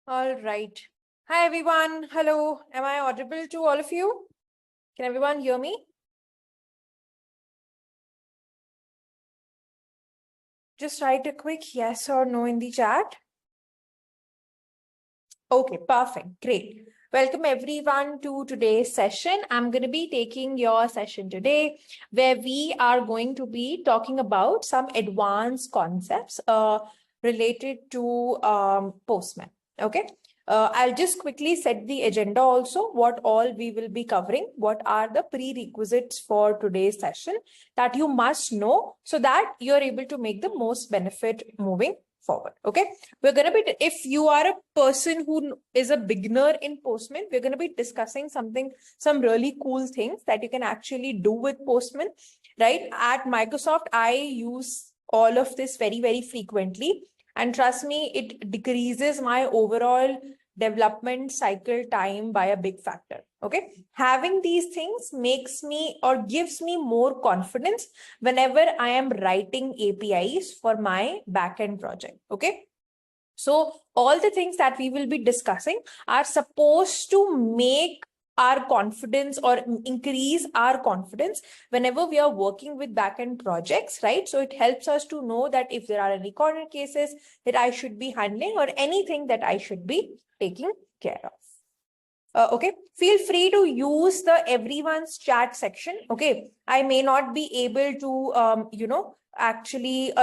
All right. Hi, everyone. Hello. Am I audible to all of you? Can everyone hear me? Just write a quick yes or no in the chat. Okay, perfect. Great. Welcome everyone to today's session. I'm going to be taking your session today where we are going to be talking about some advanced concepts related to Postman. Okay. I'll just quickly set the agenda also, what all we will be covering, what are the prerequisites for today's session that you must know so that you're able to make the most benefit moving forward. Okay. We're going to be, if you are a person who is a beginner in Postman, we're going to be discussing some really cool things that you can actually do with Postman, right? At Microsoft, I use all of this very, very frequently. And trust me, it decreases my overall development cycle time by a big factor. Okay. Having these things makes me or gives me more confidence whenever I am writing APIs for my backend project. Okay. So all the things that we will be discussing are supposed to make our confidence or increase our confidence whenever we are working with backend projects, right? So it helps us to know that if there are any corner cases that I should be handling or anything that I should be taking care of. Okay, feel free to use the everyone's chat section. Okay, I may not be able to, actually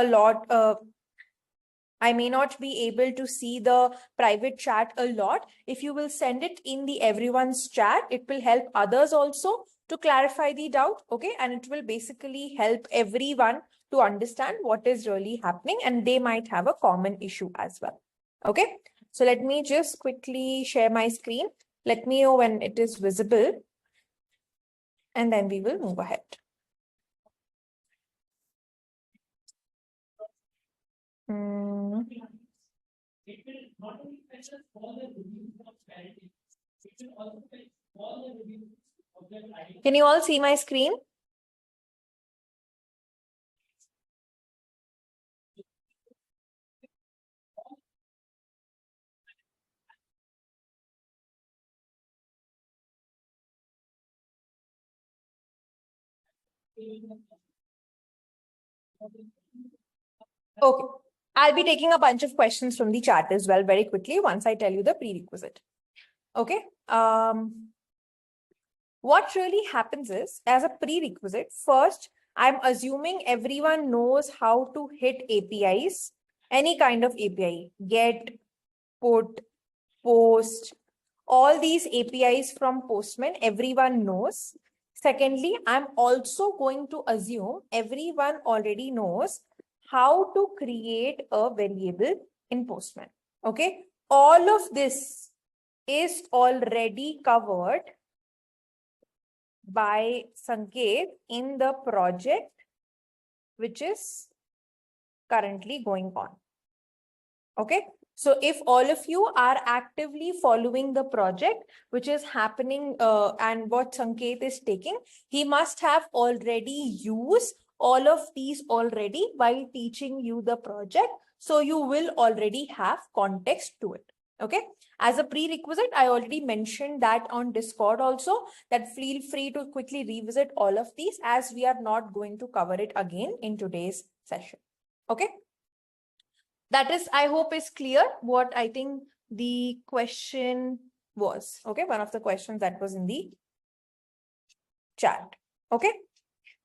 I may not be able to see the private chat a lot. If you will send it in the everyone's chat, it will help others also to clarify the doubt. Okay, and it will basically help everyone to understand what is really happening, and they might have a common issue as well. Okay, so let me just quickly share my screen. Let me know when it is visible, and then we will move ahead. Can you all see my screen? Okay. I'll be taking a bunch of questions from the chat as well very quickly once I tell you the prerequisite. Okay. What really happens is, as a prerequisite, first, I'm assuming everyone knows how to hit APIs, any kind of API, get, put, post, all these APIs from Postman, everyone knows. Secondly, I'm also going to assume everyone already knows how to create a variable in Postman. Okay, all of this is already covered by Sanket in the project which is currently going on. Okay, so if all of you are actively following the project which is happening and what Sanket is taking, he must have already used all of these already while teaching you the project. So you will already have context to it. Okay, as a prerequisite, I already mentioned that on Discord also, that feel free to quickly revisit all of these as we are not going to cover it again in today's session. Okay. That is, I hope is clear what I think the question was. Okay, one of the questions that was in the chat. Okay.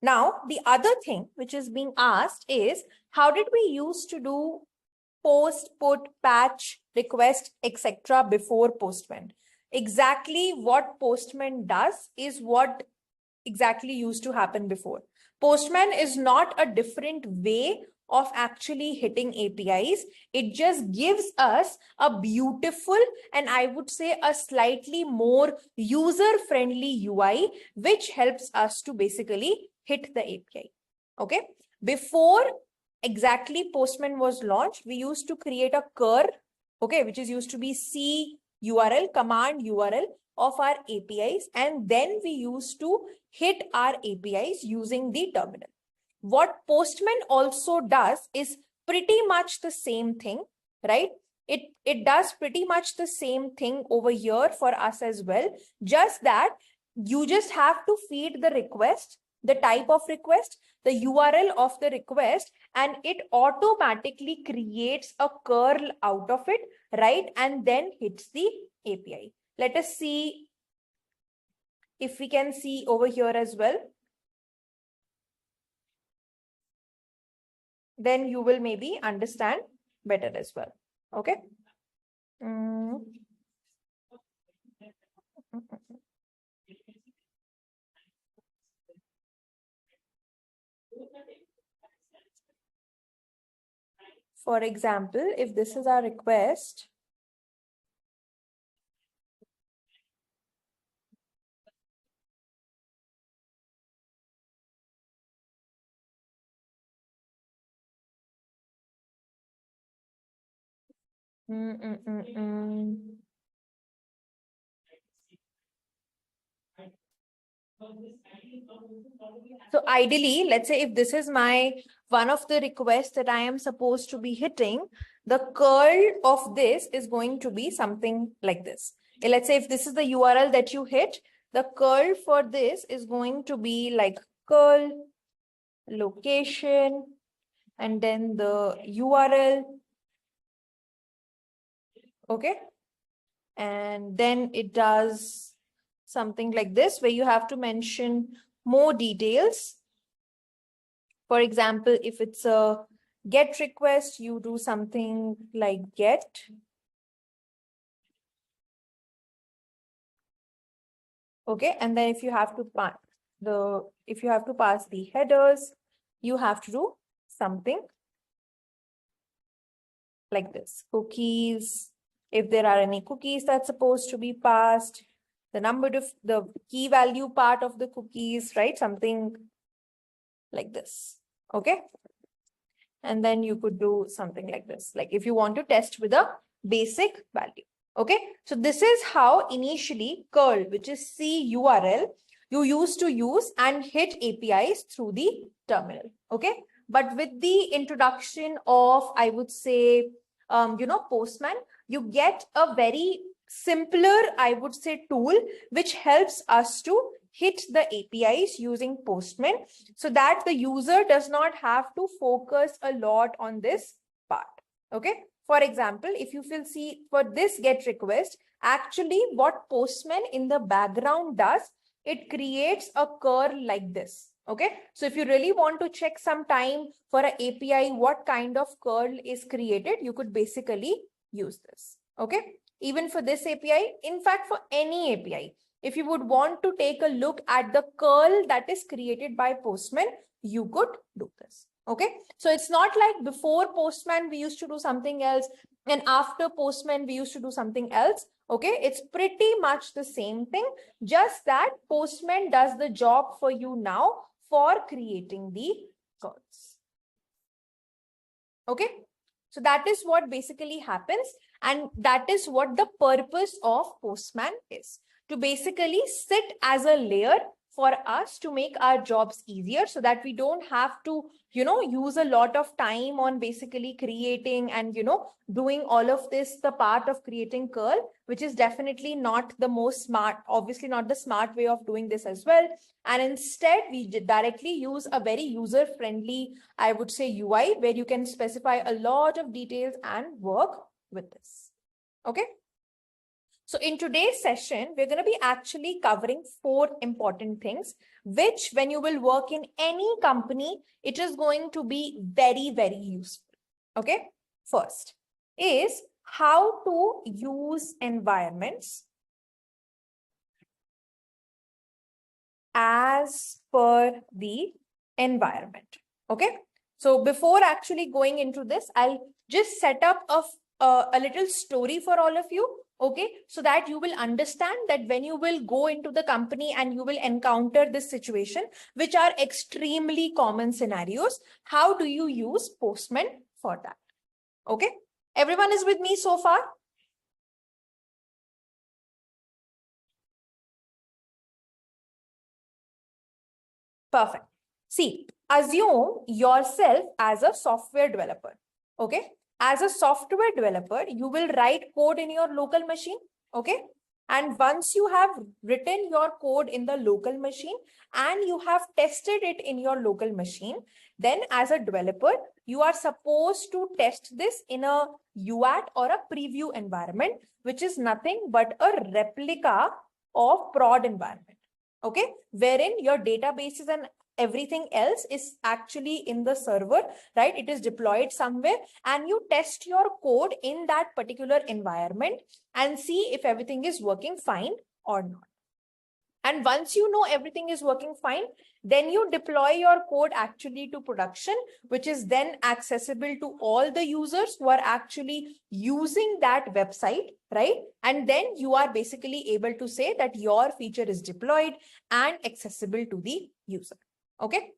Now, the other thing which is being asked is, how did we used to do post, put, patch, request, etc. before Postman? Exactly what Postman does is what exactly used to happen before. Postman is not a different way of actually hitting APIs. It just gives us a beautiful and I would say a slightly more user-friendly UI, which helps us to basically hit the API. Okay. Before exactly Postman was launched, we used to create a cur, okay, which is used to be C URL, command URL of our APIs, and then we used to hit our APIs using the terminal. What Postman also does is pretty much the same thing, right? It does pretty much the same thing over here for us as well. Just that you just have to feed the request, the type of request, the URL of the request, and it automatically creates a curl out of it, right? And then hits the API. Let us see if we can see over here as well. Then you will maybe understand better as well. Okay. For example, if this is our request, So ideally, let's say if this is my one of the requests that I am supposed to be hitting, the curl of this is going to be something like this. Let's say if this is the URL that you hit, the curl for this is going to be like curl location and then the URL. Okay. And then it does something like this where you have to mention more details. For example, if it's a GET request, you do something like GET. Okay, and then if you have to pass the headers, you have to do something like this. Cookies, if there are any cookies that's supposed to be passed, the number of the key value part of the cookies, right? Something like this. Okay. And then you could do something like this. Like if you want to test with a basic value. Okay. So this is how initially curl, which is CURL, you used to use and hit APIs through the terminal. Okay. But with the introduction of, I would say, Postman, you get a very simpler, I would say, tool, which helps us to hit the APIs using Postman so that the user does not have to focus a lot on this part. Okay. For example, if you will see for this GET request, actually what Postman in the background does, it creates a curl like this. Okay. So if you really want to check some time for an API, what kind of curl is created, you could basically use this. Okay. Even for this API, in fact, for any API, if you would want to take a look at the curl that is created by Postman, you could do this. Okay. So it's not like before Postman, we used to do something else. And after Postman, we used to do something else. Okay. It's pretty much the same thing. Just that Postman does the job for you now for creating the curls. Okay. So that is what basically happens. And that is what the purpose of Postman is. To basically sit as a layer for us to make our jobs easier so that we don't have to, use a lot of time on basically creating and, doing all of this, the part of creating curl, which is definitely not the most smart, obviously not the smart way of doing this as well. And instead, we directly use a very user-friendly, I would say, UI, where you can specify a lot of details and work with this. Okay. So in today's session, we're going to be actually covering 4 important things, which when you will work in any company, it is going to be very, very useful. Okay. First is how to use environments as per the environment. Okay. So before actually going into this, I'll just set up a little story for all of you. Okay, so that you will understand that when you will go into the company and you will encounter this situation, which are extremely common scenarios, how do you use Postman for that? Okay, everyone is with me so far? Perfect. See, assume yourself as a software developer. Okay, as a software developer, you will write code in your local machine. Okay. And once you have written your code in the local machine and you have tested it in your local machine, then as a developer, you are supposed to test this in a UAT or a preview environment, which is nothing but a replica of prod environment. Okay, wherein your databases and everything else is actually in the server, right? It is deployed somewhere and you test your code in that particular environment and see if everything is working fine or not. And once you know everything is working fine, then you deploy your code actually to production, which is then accessible to all the users who are actually using that website, right? And then you are basically able to say that your feature is deployed and accessible to the user. Okay.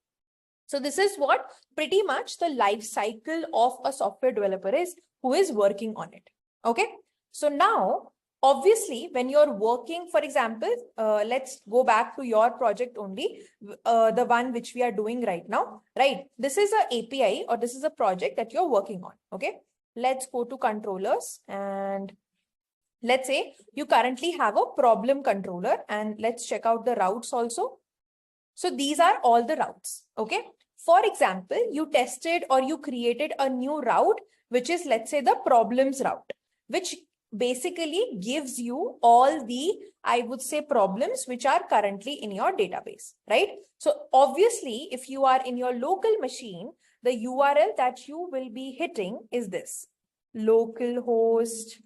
So this is what pretty much the life cycle of a software developer is who is working on it. Okay. So now, obviously, when you're working, for example, let's go back to your project only, the one which we are doing right now, right? This is an API or this is a project that you're working on. Okay. Let's go to controllers and let's say you currently have a problem controller and let's check out the routes also. So these are all the routes. Okay. For example, you tested or you created a new route, which is, let's say, the problems route, which basically gives you all the, I would say, problems which are currently in your database, right? So obviously, if you are in your local machine, the URL that you will be hitting is this: localhost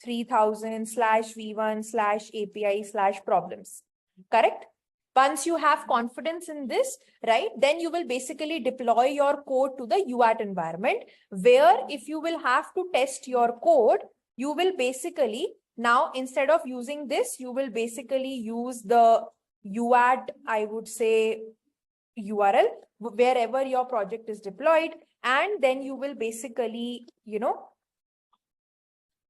3000/v1/API/problems, correct? Once you have confidence in this, right, then you will basically deploy your code to the UAT environment, where if you will have to test your code, you will basically now, instead of using this, you will basically use the UAT, I would say, URL wherever your project is deployed. And then you will basically,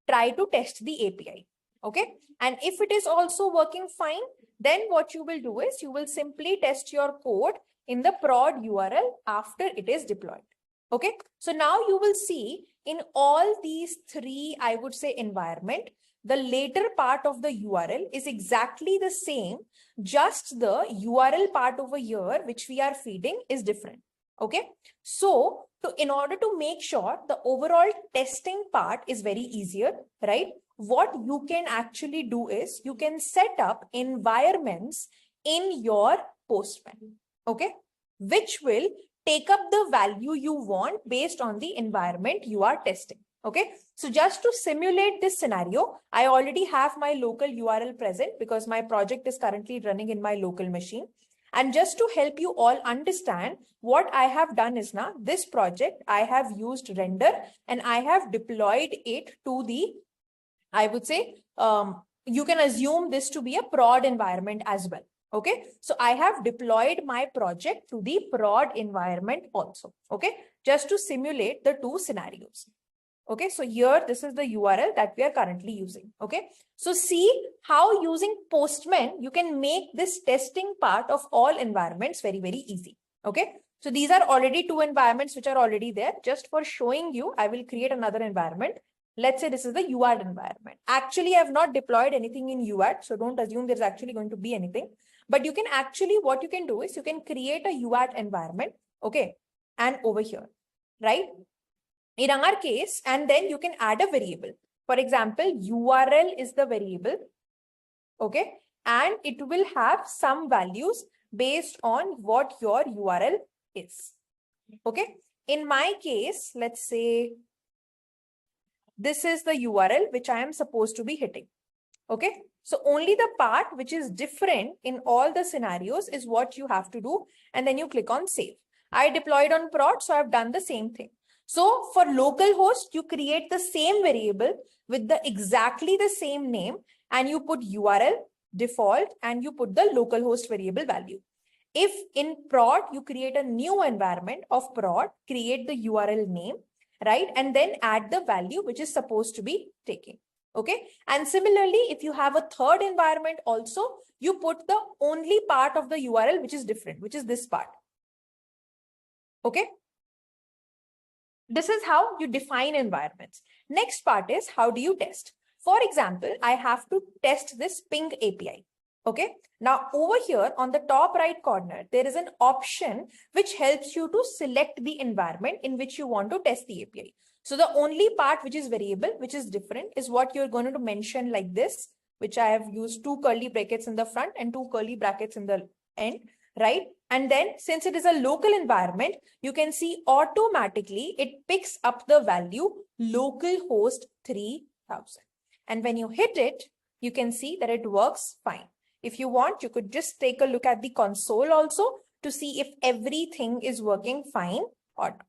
try to test the API. Okay. And if it is also working fine, then what you will do is you will simply test your code in the prod URL after it is deployed. Okay. So now you will see in all these three, I would say, environment, the later part of the URL is exactly the same. Just the URL part over here, which we are feeding, is different. Okay. So in order to make sure the overall testing part is very easier, right? What you can actually do is you can set up environments in your Postman, okay, which will take up the value you want based on the environment you are testing. Okay, so just to simulate this scenario, I already have my local URL present because my project is currently running in my local machine. And just to help you all understand, what I have done is now this project, I have used render and I have deployed it to the, I would say, you can assume this to be a prod environment as well. Okay, so I have deployed my project to the prod environment also. Okay, just to simulate the two scenarios. Okay, so here, this is the URL that we are currently using. Okay, so see how using Postman, you can make this testing part of all environments very, very easy. Okay, so these are already two environments which are already there. Just for showing you, I will create another environment. Let's say this is the UAT environment. Actually, I have not deployed anything in UAT, so don't assume there's actually going to be anything. But you can actually, what you can do is you can create a UAT environment. Okay, and over here, right? In our case, and then you can add a variable. For example, URL is the variable. Okay. And it will have some values based on what your URL is. Okay. In my case, let's say this is the URL which I am supposed to be hitting. Okay. So only the part which is different in all the scenarios is what you have to do. And then you click on save. I deployed on prod, so I've done the same thing. So for localhost, you create the same variable with the exactly the same name and you put URL default and you put the localhost variable value. If in prod, you create a new environment of prod, create the URL name, right? And then add the value which is supposed to be taken. Okay. And similarly, if you have a third environment also, you put the only part of the URL which is different, which is this part. Okay. This is how you define environments. Next part is how do you test? For example, I have to test this ping API. Okay. Now over here on the top right corner, there is an option which helps you to select the environment in which you want to test the API. So the only part which is variable, which is different, is what you're going to mention like this, which I have used 2 curly brackets in the front and 2 curly brackets in the end, right? And then since it is a local environment, you can see automatically it picks up the value localhost 3000. And when you hit it, you can see that it works fine. If you want, you could just take a look at the console also to see if everything is working fine or not.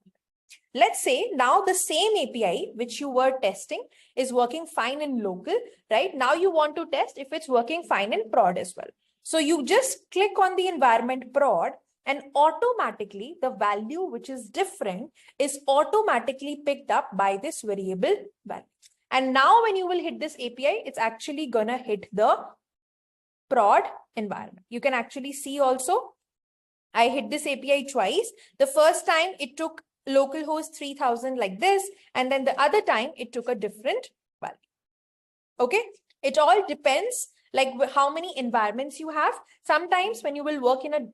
Let's say now the same API which you were testing is working fine in local, right? Now you want to test if it's working fine in prod as well. So you just click on the environment prod and automatically the value which is different is automatically picked up by this variable value. And now when you will hit this API, it's actually gonna hit the prod environment. You can actually see also, I hit this API twice. The first time it took localhost 3000 like this, and then the other time it took a different value. Okay, it all depends like how many environments you have. Sometimes when you will work in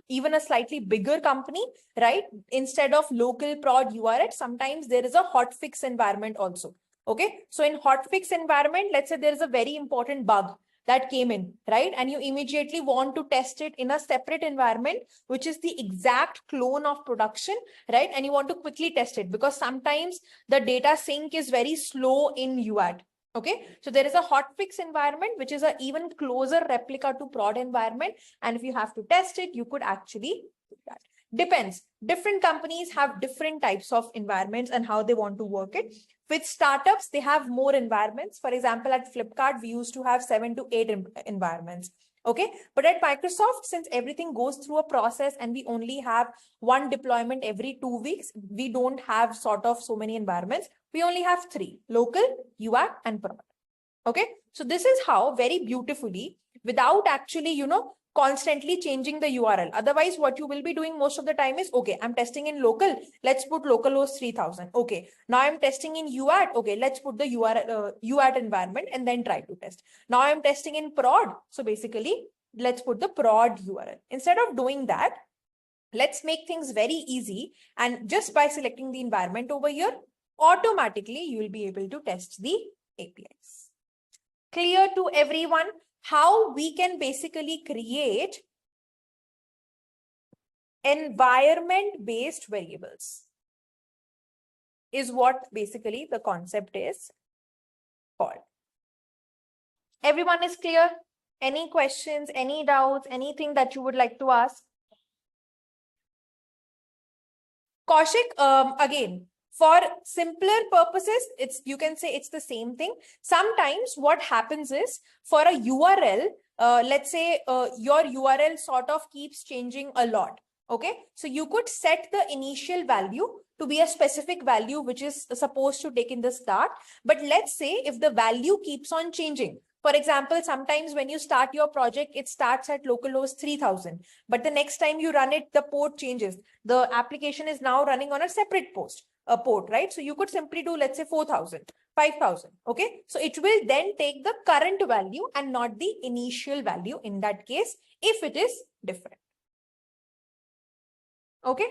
even a slightly bigger company, right, instead of local prod URL, sometimes there is a hotfix environment also. Okay, so in hotfix environment, let's say there is a very important bug that came in, right? And you immediately want to test it in a separate environment, which is the exact clone of production, right? And you want to quickly test it because sometimes the data sync is very slow in UAT. Okay, so there is a hotfix environment, which is an even closer replica to prod environment. And if you have to test it, you could actually do that. Depends. Different companies have different types of environments and how they want to work it. With startups, they have more environments. For example, at Flipkart, we used to have 7 to 8 environments. Okay, but at Microsoft, since everything goes through a process and we only have one deployment every 2 weeks, we don't have sort of so many environments. We only have 3: local, UAT, and prod. Okay, so this is how very beautifully, without actually, constantly changing the URL. Otherwise, what you will be doing most of the time is, okay, I'm testing in local. Let's put localhost 3000. Okay, now I'm testing in UAT. Okay, let's put the URL, UAT environment and then try to test. Now I'm testing in prod. So basically, let's put the prod URL. Instead of doing that, let's make things very easy. And just by selecting the environment over here, automatically you will be able to test the APIs. Clear to everyone how we can basically create environment-based variables is what basically the concept is called. Everyone is clear? Any questions, any doubts, anything that you would like to ask? Kaushik, again, for simpler purposes, you can say it's the same thing. Sometimes what happens is for a URL, let's say your URL sort of keeps changing a lot. Okay, so you could set the initial value to be a specific value which is supposed to take in the start. But let's say if the value keeps on changing, for example, sometimes when you start your project, it starts at localhost 3000, but the next time you run it, the port changes. The application is now running on a separate port, right? So you could simply do, let's say 4000, 5000. Okay, so it will then take the current value and not the initial value in that case, if it is different. Okay.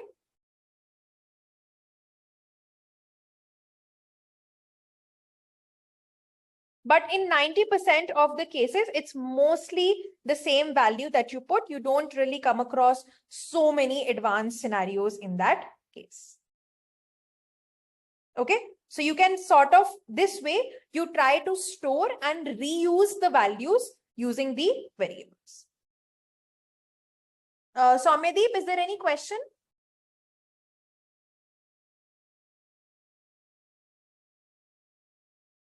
But in 90% of the cases, it's mostly the same value that you put. You don't really come across so many advanced scenarios in that case. Okay, so you can sort of, this way, you try to store and reuse the values using the variables. Soumyadeep, is there any question?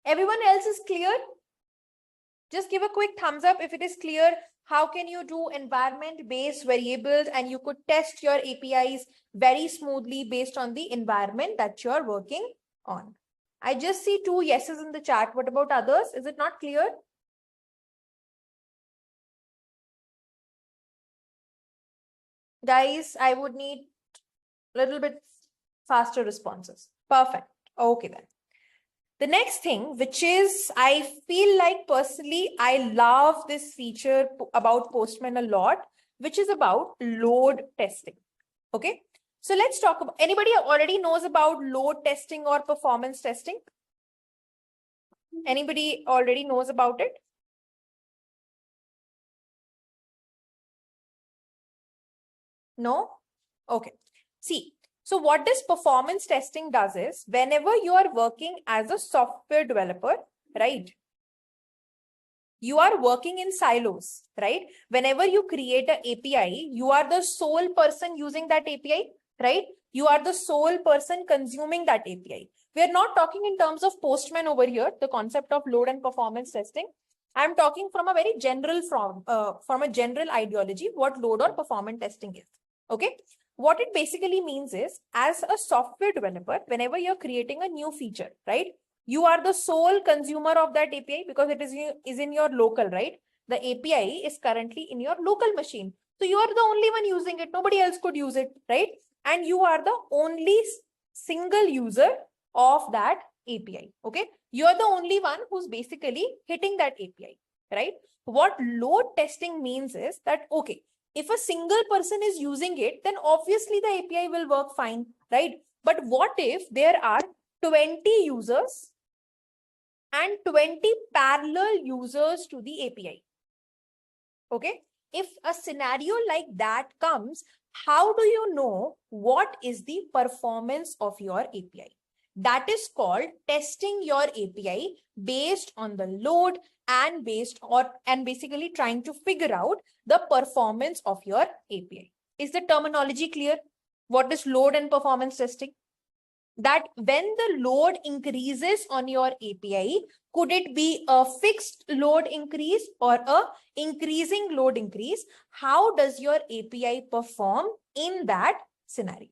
Everyone else is clear? Just give a quick thumbs up if it is clear. How can you do environment-based variables and you could test your APIs very smoothly based on the environment that you're working on? I just see 2 yeses in the chat. What about others? Is it not clear? Guys, I would need a little bit Faster responses. Perfect. Okay then. The next thing, which is, I feel like personally, I love this feature about Postman a lot, which is about load testing. Okay. So let's talk about, anybody already knows about load testing or performance testing? Anybody already knows about it? No? Okay. See, so what this performance testing does is, whenever you are working as a software developer, right? You are working in silos, right? Whenever you create an API, you are the sole person using that API, right? You are the sole person consuming that API. We are not talking in terms of Postman over here, the concept of load and performance testing. I'm talking from a very general from a general ideology, what load or performance testing is. Okay. What it basically means is, as a software developer, whenever you're creating a new feature, right? You are the sole consumer of that API because it is in your local, right? The API is currently in your local machine. So you are the only one using it. Nobody else could use it, right? And you are the only single user of that API. Okay. You are the only one who's basically hitting that API, right? What load testing means is that, okay, if a single person is using it, then obviously the API will work fine, right? But what if there are 20 users and 20 parallel users to the API? Okay. If a scenario like that comes, how do you know what is the performance of your API? That is called testing your API based on the load and basically trying to figure out the performance of your API. Is the terminology clear? What is load and performance testing? That when the load increases on your API, could it be a fixed load increase or a increasing load increase? How does your API perform in that scenario?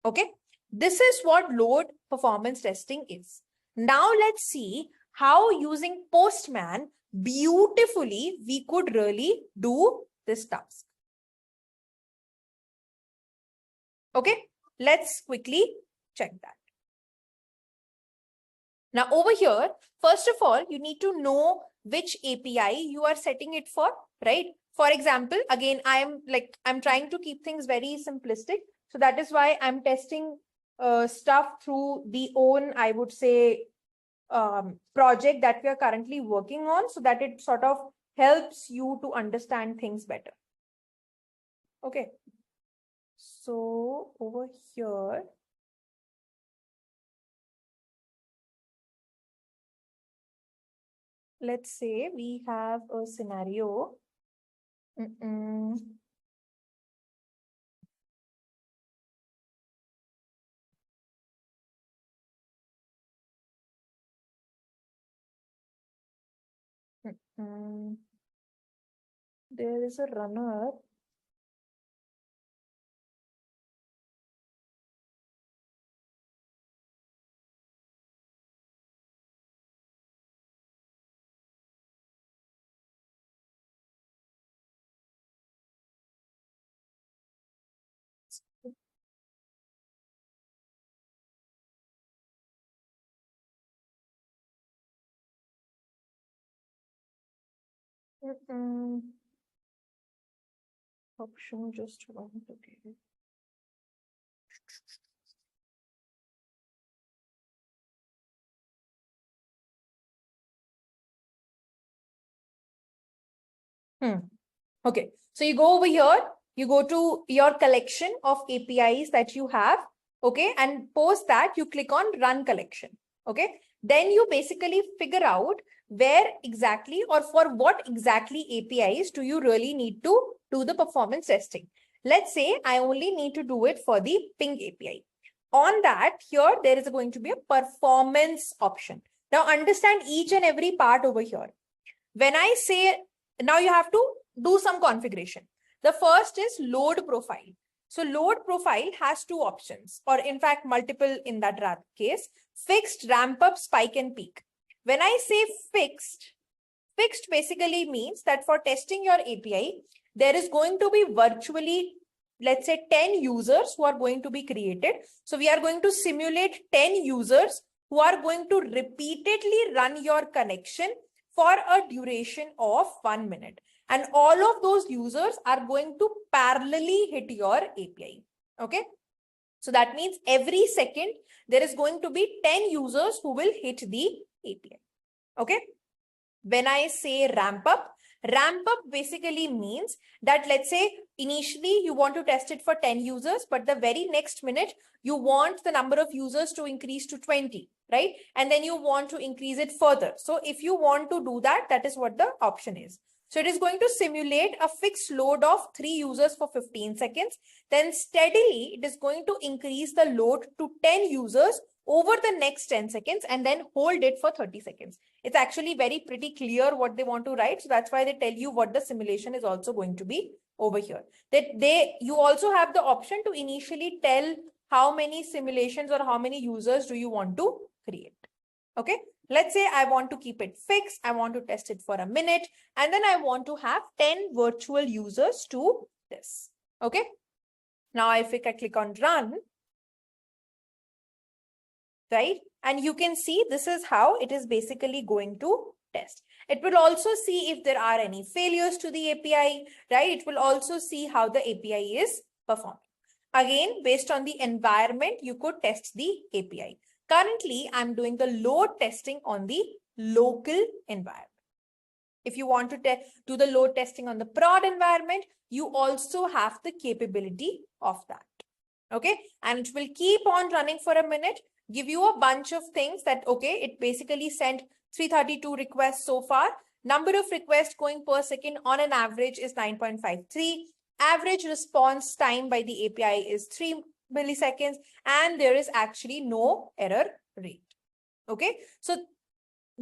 Okay, this is what load performance testing is. Now let's see how using Postman beautifully we could really do this task. Okay, let's quickly check that. Now over here, first of all, you need to know which API you are setting it for, right? For example, again, I'm trying to keep things very simplistic. So that is why I'm testing stuff through the own, I would say, project that we are currently working on, so that it sort of helps you to understand things better. Okay. So over here, let's say we have a scenario. There is a runner. Option just one. Okay. Okay, so you go over here, you go to your collection of APIs that you have, okay, and post that, you click on run collection, okay. Then you basically figure out where exactly or for what exactly APIs do you really need to do the performance testing. Let's say I only need to do it for the ping API. On that, here there is going to be a performance option. Now understand each and every part over here. When I say, now you have to do some configuration. The first is load profile. So load profile has two options, or in fact multiple in that case: fixed, ramp up, spike and peak. When I say fixed basically means that for testing your API, there is going to be virtually let's say 10 users who are going to be created. So we are going to simulate 10 users who are going to repeatedly run your connection for a duration of 1 minute. And all of those users are going to parallelly hit your API. Okay. So that means every second there is going to be 10 users who will hit the API. Okay. When I say ramp up basically means that, let's say initially you want to test it for 10 users, but the very next minute you want the number of users to increase to 20, right? And then you want to increase it further. So if you want to do that, that is what the option is. So it is going to simulate a fixed load of 3 users for 15 seconds. Then steadily it is going to increase the load to 10 users over the next 10 seconds and then hold it for 30 seconds. It's actually very pretty clear what they want to write. So that's why they tell you what the simulation is also going to be over here. You also have the option to initially tell how many simulations or how many users do you want to create. Okay. Let's say I want to keep it fixed. I want to test it for a minute. And then I want to have 10 virtual users to this. Okay. Now if I click on run, right? And you can see this is how it is basically going to test. It will also see if there are any failures to the API, right? It will also see how the API is performing. Again, based on the environment, you could test the API. Currently, I'm doing the load testing on the local environment. If you want to do the load testing on the prod environment, you also have the capability of that. Okay, and it will keep on running for a minute, give you a bunch of things that, okay, it basically sent 332 requests so far. Number of requests going per second on an average is 9.53. Average response time by the API is 3 milliseconds, and there is actually no error rate. Okay, so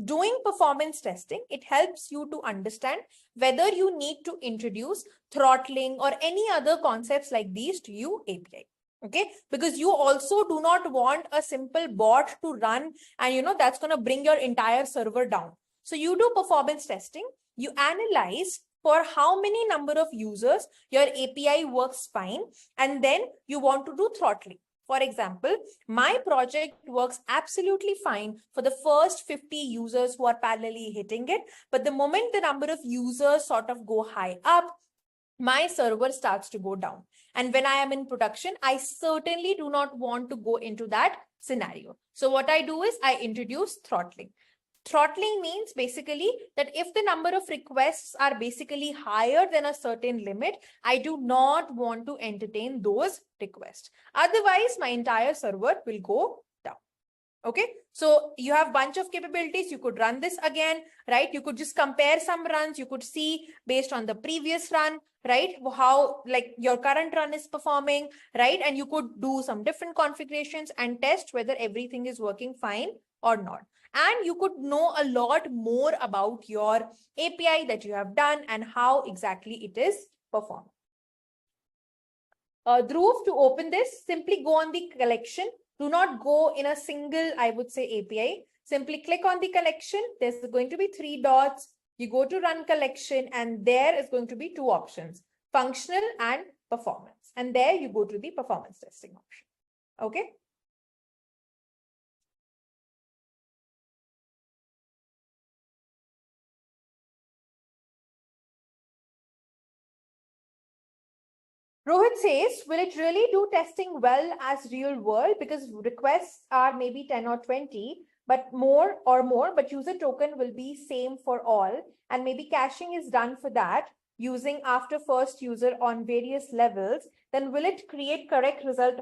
doing performance testing, it helps you to understand whether you need to introduce throttling or any other concepts like these to your API. Okay, because you also do not want a simple bot to run and that's going to bring your entire server down. So you do performance testing, you analyze for how many number of users your API works fine, and then you want to do throttling. For example, my project works absolutely fine for the first 50 users who are parallelly hitting it. But the moment the number of users sort of go high up, my server starts to go down. And when I am in production, I certainly do not want to go into that scenario. So what I do is I introduce throttling. Throttling means basically that if the number of requests are basically higher than a certain limit, I do not want to entertain those requests. Otherwise, my entire server will go down. Okay, so you have a bunch of capabilities. You could run this again, right? You could just compare some runs. You could see based on the previous run, right, how like your current run is performing, right? And you could do some different configurations and test whether everything is working fine or not. And you could know a lot more about your API that you have done and how exactly it is performing. Dhruv, to open this, simply go on the collection. Do not go in a single, I would say, API. Simply click on the collection. There's going to be 3 dots. You go to run collection, and there is going to be 2 options, functional and performance. And there you go to the performance testing option. Okay. Rohit says, will it really do testing well as real world? Because requests are maybe 10 or 20, but but user token will be same for all. And maybe caching is done for that using after first user on various levels. Then will it create correct result?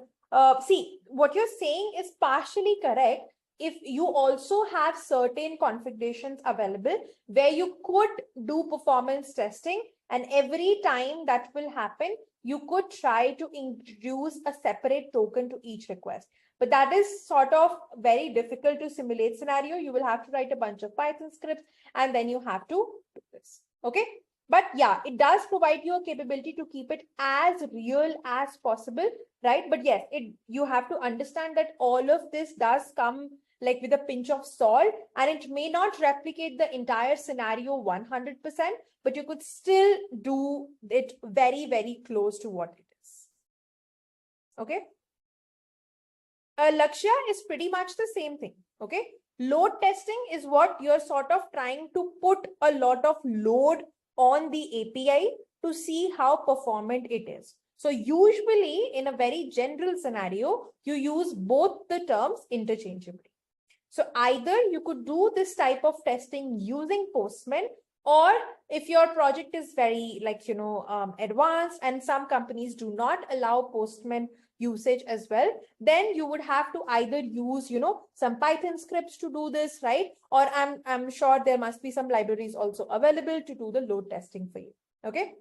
See, what you're saying is partially correct. If you also have certain configurations available where you could do performance testing, and every time that will happen, you could try to introduce a separate token to each request. But that is sort of very difficult to simulate scenario. You will have to write a bunch of Python scripts and then you have to do this. Okay. But yeah, it does provide you a capability to keep it as real as possible, right? But yes, you have to understand that all of this does come like with a pinch of salt, and it may not replicate the entire scenario 100%, but you could still do it very, very close to what it is. Okay. Lakshya is pretty much the same thing. Okay. Load testing is what you're sort of trying to put a lot of load on the API to see how performant it is. So usually in a very general scenario, you use both the terms interchangeably. So either you could do this type of testing using Postman, or if your project is very advanced and some companies do not allow Postman usage as well, then you would have to either use some Python scripts to do this, right? Or I'm sure there must be some libraries also available to do the load testing for you. Okay.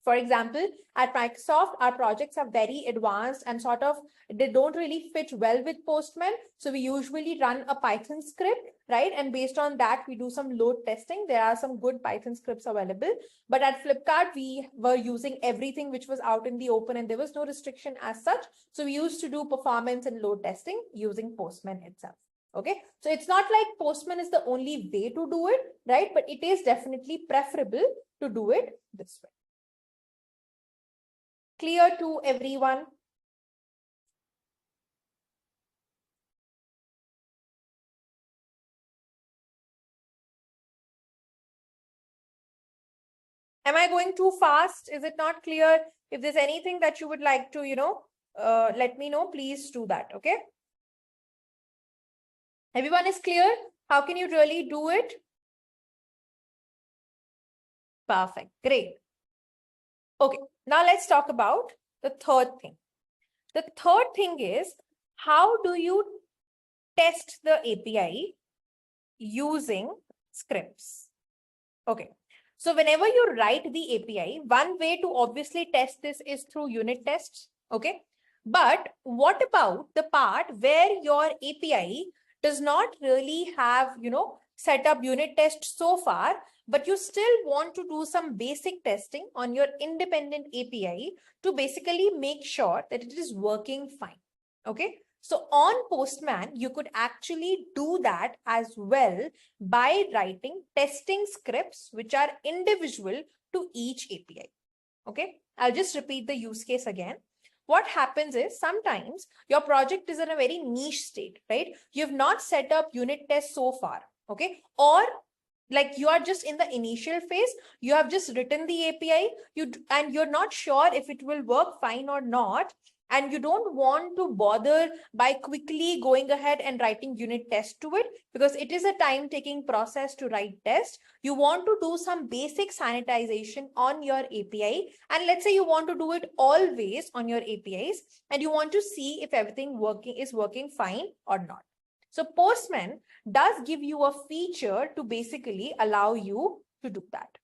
For example, at Microsoft, our projects are very advanced and sort of, they don't really fit well with Postman. So we usually run a Python script, right? And based on that, we do some load testing. There are some good Python scripts available. But at Flipkart, we were using everything which was out in the open and there was no restriction as such. So we used to do performance and load testing using Postman itself. Okay, so it's not like Postman is the only way to do it, right? But it is definitely preferable to do it this way. Clear to everyone? Am I going too fast? Is it not clear? If there's anything that you would like to, let me know, please do that. Okay. Everyone is clear? How can you really do it? Perfect. Great. Okay. Now let's talk about the third thing. The third thing is, how do you test the API using scripts? Okay. So whenever you write the API, one way to obviously test this is through unit tests. Okay. But what about the part where your API does not really have, set up unit tests so far, but you still want to do some basic testing on your independent API to basically make sure that it is working fine. Okay. So on Postman, you could actually do that as well by writing testing scripts, which are individual to each API. Okay, I'll just repeat the use case again. What happens is sometimes your project is in a very niche state, right? You have not set up unit tests so far. Okay, or like you are just in the initial phase, you have just written the API, and you're not sure if it will work fine or not. And you don't want to bother by quickly going ahead and writing unit test to it, because it is a time-taking process to write test. You want to do some basic sanitization on your API. And let's say you want to do it always on your APIs, and you want to see if everything is working fine or not. So Postman does give you a feature to basically allow you to do that.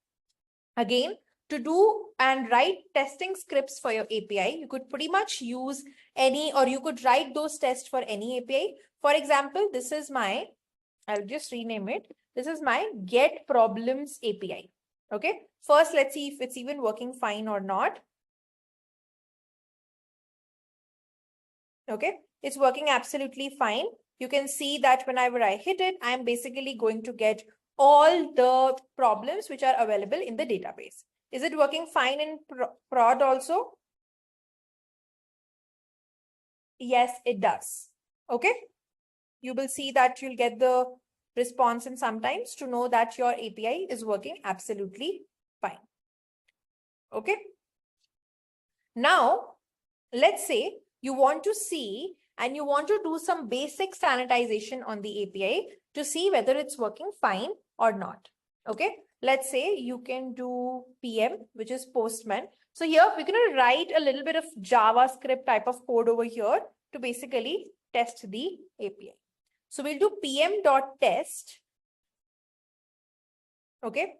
Again, to do and write testing scripts for your API, you could pretty much use any, or you could write those tests for any API. For example, this is my, I'll just rename it. This is my get problems API. Okay. First, let's see if it's even working fine or not. Okay. It's working absolutely fine. You can see that whenever I hit it, I'm basically going to get all the problems which are available in the database. Is it working fine in prod also? Yes, it does. Okay. You will see that you'll get the response in sometimes to know that your API is working absolutely fine. Okay. Now, let's say you want to see and you want to do some basic sanitization on the API to see whether it's working fine or not. Okay. Let's say you can do PM, which is Postman. So here we're going to write a little bit of JavaScript type of code over here to basically test the API. So we'll do pm.test. Okay.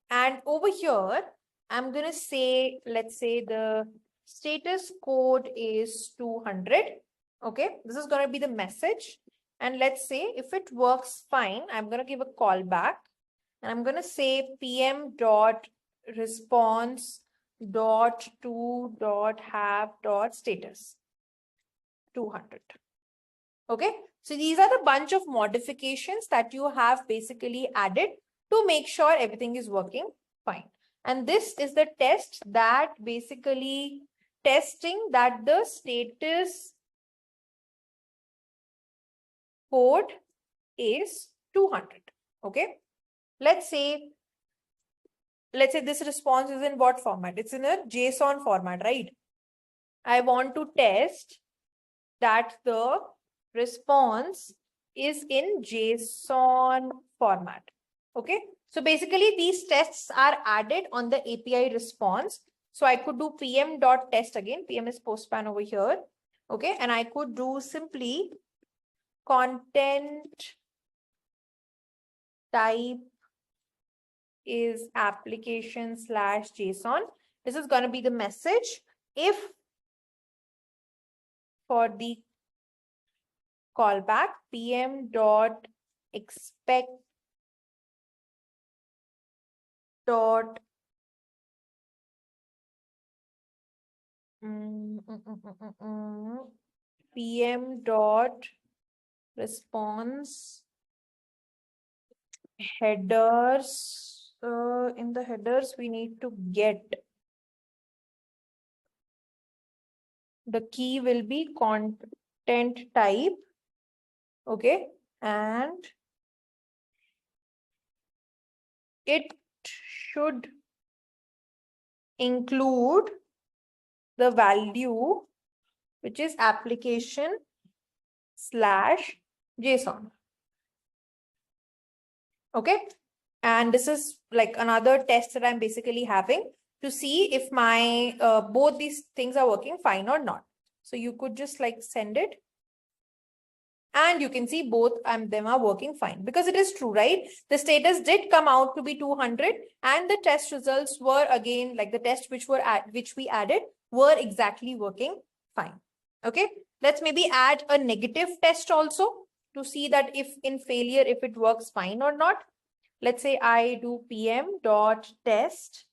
And over here, I'm going to say, let's say the status code is 200. Okay. This is going to be the message. And let's say if it works fine, I'm going to give a callback. And I'm going to say pm.response.to.have.status 200. Okay. So these are the bunch of modifications that you have basically added to make sure everything is working fine. And this is the test that basically testing that the status code is 200. Okay. Let's say this response is in what format? It's in a JSON format, right? I want to test that the response is in JSON format. Okay. So basically these tests are added on the API response. So I could do pm.test again. PM is postman over here. Okay. And I could do simply content type is application/JSON. This is going to be the message. If for the callback pm.expect dot pm dot response headers. In the headers, we need to get the key will be content type. Okay. And it should include the value, which is application/JSON. Okay. And this is like another test that I'm basically having to see if my both these things are working fine or not. So you could just like send it. And you can see both them are working fine because it is true, right? The status did come out to be 200 and the test results were again like the test which we added were exactly working fine. Okay. Let's maybe add a negative test also to see that if in failure, if it works fine or not. Let's say I do pm.test.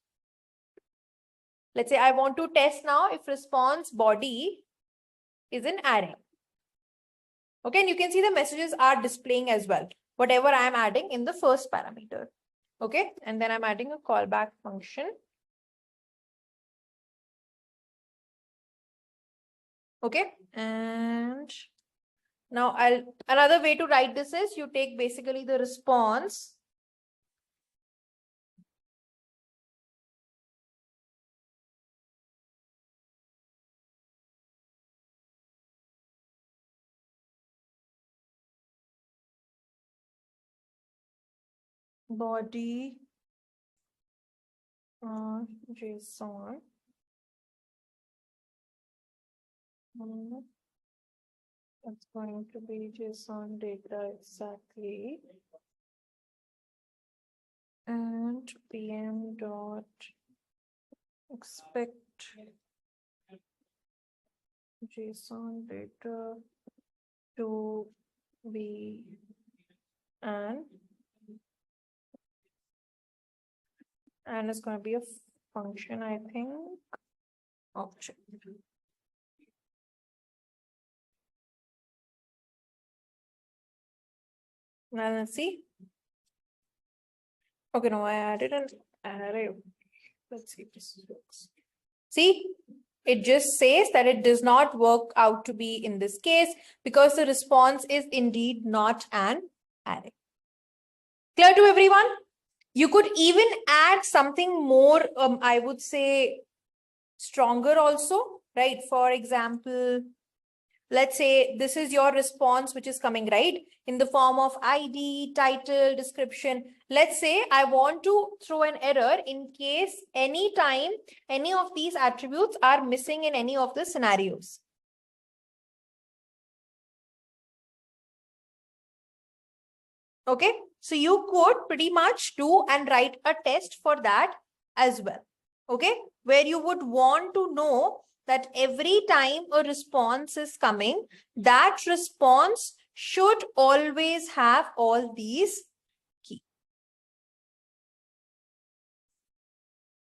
Let's say I want to test now if response body is an array. Okay, and you can see the messages are displaying as well, whatever I am adding in the first parameter. Okay, and then I'm adding a callback function. Okay, and now another way to write this is you take basically the response. Body JSON. It's going to be JSON data exactly. And pm dot expect JSON data to be and it's going to be a function, I think, object. Now let's see. Okay, no, I added an array. Let's see if this works. See, it just says that it does not work out to be in this case because the response is indeed not an array. Clear to everyone? You could even add something more, I would say, stronger also, right? For example, let's say this is your response, which is coming, right? In the form of ID, title, description. Let's say I want to throw an error in case anytime any of these attributes are missing in any of the scenarios. Okay, so you could pretty much do and write a test for that as well. Okay, where you would want to know that every time a response is coming, that response should always have all these keys.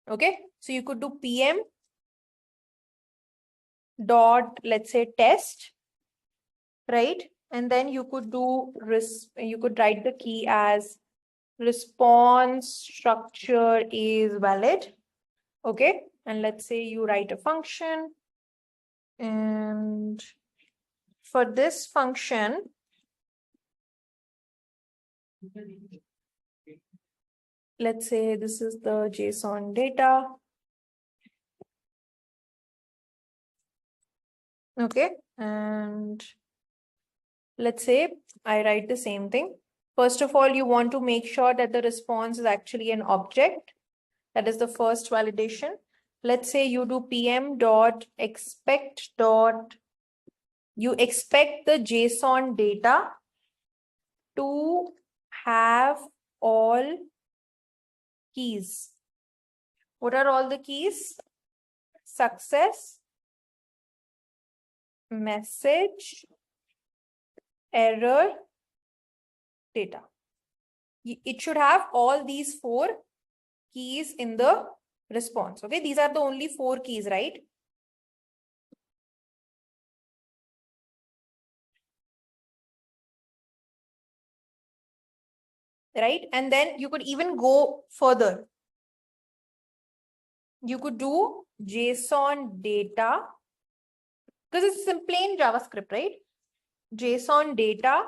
Okay, so you could do pm dot, let's say, test, right? And then you could do you could write the key as response structure is valid. Okay, and let's say you write a function And for this function, let's say this is the JSON data. Okay, and let's say I write the same thing. First of all, you want to make sure that the response is actually an object. That is the first validation. Let's say you do pm dot expect dot, you expect the JSON data to have all keys. What are all the keys? Success, message, error, data. It should have all these 4 keys in the response. Okay, these are the only 4 keys, right? Right, and then you could even go further. You could do JSON data, because it's in plain JavaScript, right? JSON data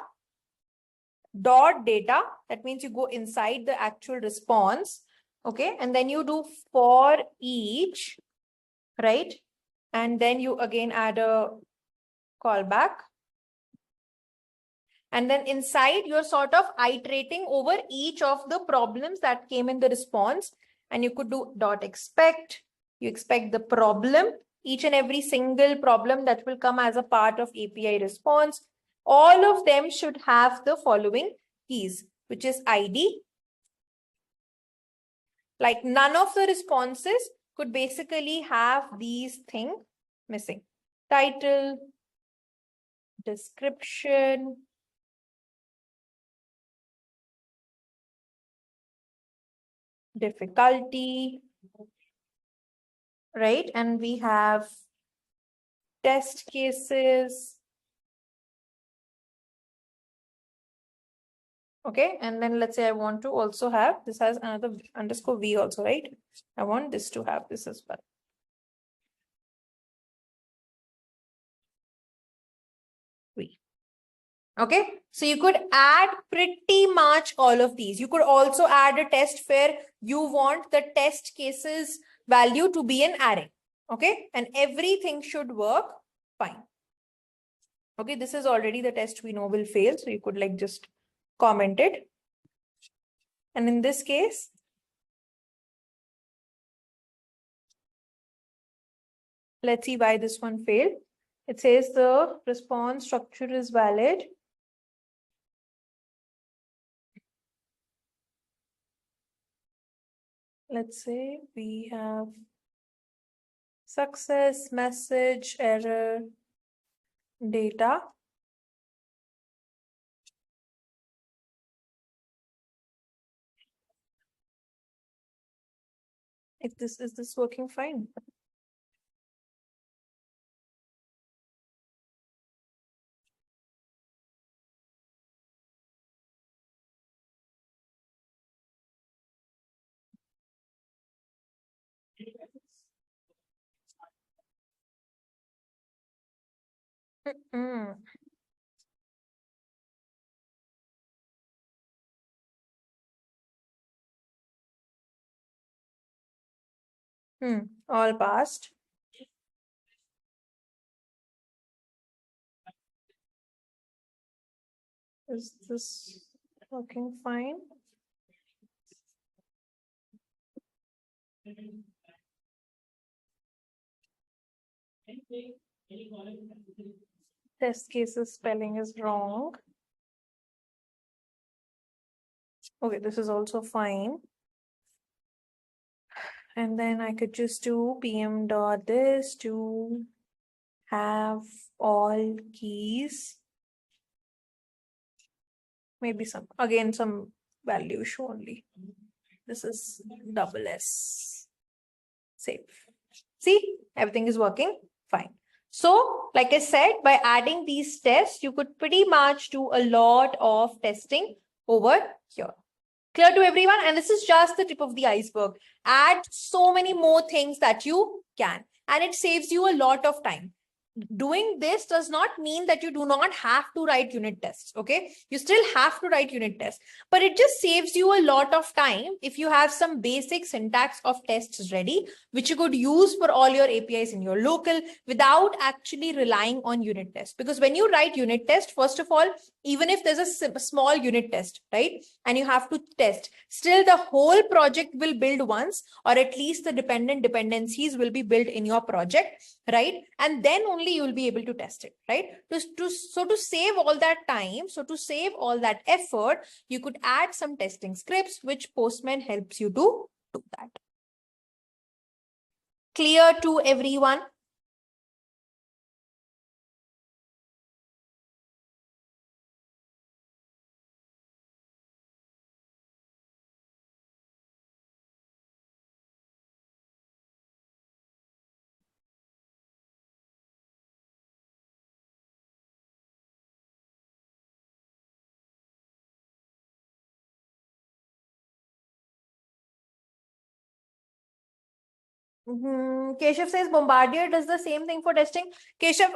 dot data, that means you go inside the actual response. Okay, and then you do for each, right? And then you again add a callback. And then inside you're sort of iterating over each of the problems that came in the response. And you could do dot expect, you expect the problem, each and every single problem that will come as a part of API response. All of them should have the following keys, which is ID. Like none of the responses could basically have these things missing. Title, description, difficulty, right? And we have test cases. Okay, and then let's say I want to also have, this has another underscore V also, right? I want this to have this as well. V. Okay, so you could add pretty much all of these. You could also add a test where you want the test cases value to be an array. Okay, and everything should work fine. Okay, this is already the test we know will fail. So you could like just comment it. And in this case, let's see why this one failed. It says the response structure is valid. Let's say we have success, message, error, data. If this is this working fine? All passed. Is this working fine? Test cases spelling is wrong. Okay, this is also fine. And then I could just do pm dot this to have all keys. Maybe some value issue only. This is double S. Save. See, everything is working fine. So, like I said, by adding these tests, you could pretty much do a lot of testing over here. Clear to everyone? And this is just the tip of the iceberg. Add so many more things that you can. And it saves you a lot of time. doing this does not mean that you do not have to write unit tests. Okay, you still have to write unit tests, but it just saves you a lot of time if you have some basic syntax of tests ready, which you could use for all your APIs in your local without actually relying on unit tests. Because when you write unit test, first of all, even if there's a small unit test, right, and you have to test, still the whole project will build once, or at least the dependent dependencies will be built in your project, right? And then only you will be able to test it, right? So to save all that time, so to save all that effort, you could add some testing scripts, which Postman helps you to do that. Clear to everyone? Keshav says Bombardier does the same thing for testing. Keshav,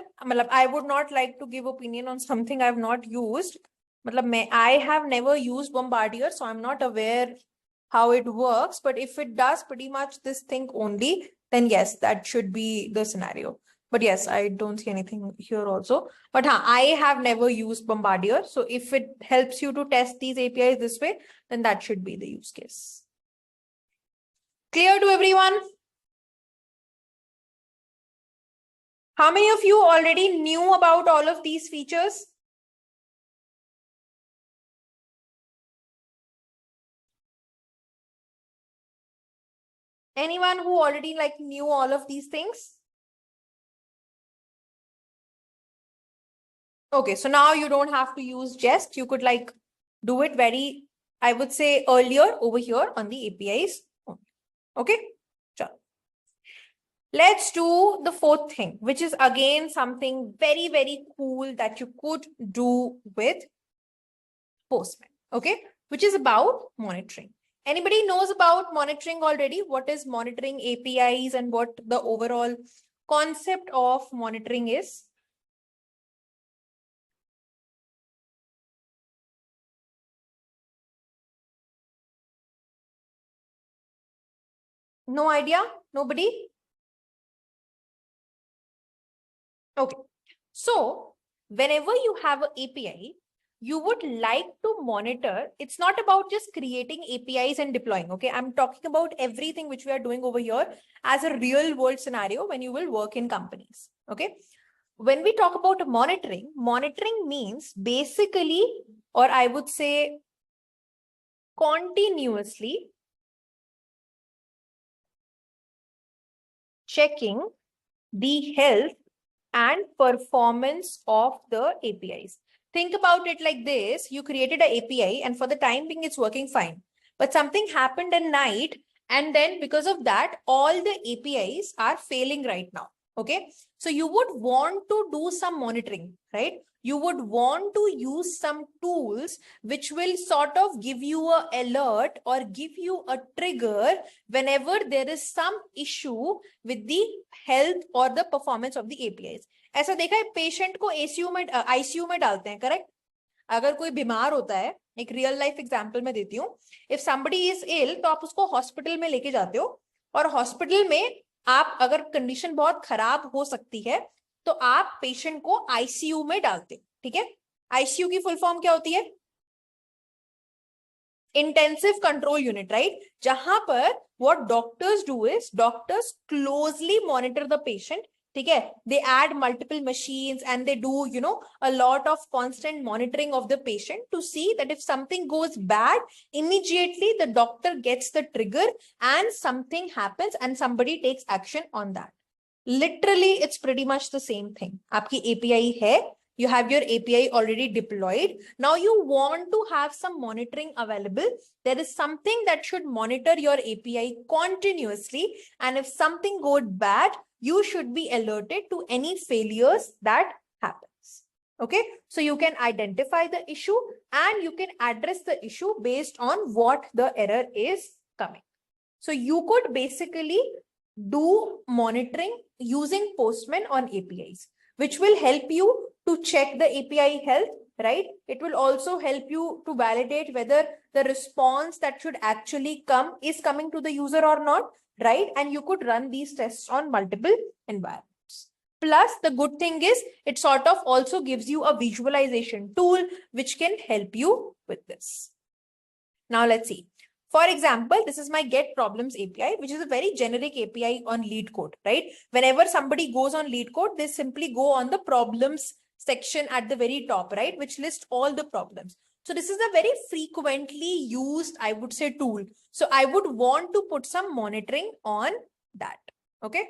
I would not like to give opinion on something I've not used. I have never used Bombardier, so I'm not aware how it works. But if it does pretty much this thing only, then yes, that should be the scenario. But yes, I don't see anything here also. But I have never used Bombardier. So if it helps you to test these APIs this way, then that should be the use case. Clear to everyone? How many of you already knew about all of these features? Anyone who already knew all of these things? Okay, so now you don't have to use Jest. You could do it very, I would say, earlier over here on the APIs. Okay, sure. Let's do the fourth thing, which is again something very, very cool that you could do with Postman. Okay, which is about monitoring. Anybody knows about monitoring already? What is monitoring APIs and what the overall concept of monitoring is? No idea? Nobody? Okay. So whenever you have an API, you would like to monitor. It's not about just creating APIs and deploying. Okay. I'm talking about everything which we are doing over here as a real world scenario when you will work in companies. Okay. When we talk about monitoring, monitoring means basically, or I would say continuously checking the health and performance of the APIs. Think about it like this. You created an API and for the time being, it's working fine. But something happened at night. And then because of that, all the APIs are failing right now. Okay. So you would want to do some monitoring, right? You would want to use some tools which will sort of give you an alert or give you a trigger whenever there is some issue with the health or the performance of the APIs. ऐसा देखा है patient को ICU में डालते हैं, correct? अगर कोई बीमार होता है, एक रियल लाइफ एग्जांपल में देती हूँ, इफ समबडी इज इल तो आप उसको हॉस्पिटल में लेके जाते हो और हॉस्पिटल में आप अगर कंडीशन बहुत खराब हो सकती है तो आप पेशेंट को आईसीयू में डालते हो, ठीक है? आईसीयू की फुल फॉर्म क्या होती है? Intensive control unit, right? जहां पर what doctors do is doctors closely monitor the patient, ठीक है? They add multiple machines and they do, a lot of constant monitoring of the patient to see that if something goes bad, immediately the doctor gets the trigger and something happens and somebody takes action on that. Literally, it's pretty much the same thing. आपकी API है, you have your API already deployed. Now you want to have some monitoring available. There is something that should monitor your API continuously. And if something goes bad, you should be alerted to any failures that happens. Okay. So you can identify the issue and you can address the issue based on what the error is coming. So you could basically do monitoring using Postman on APIs. which will help you to check the API health, right? It will also help you to validate whether the response that should actually come is coming to the user or not, right? And you could run these tests on multiple environments. Plus, the good thing is it sort of also gives you a visualization tool which can help you with this. Now let's see. For example, this is my get problems API, which is a very generic API on LeetCode, right? Whenever somebody goes on LeetCode, they simply go on the problems section at the very top, right? Which lists all the problems. So this is a very frequently used, I would say, tool. So I would want to put some monitoring on that. Okay.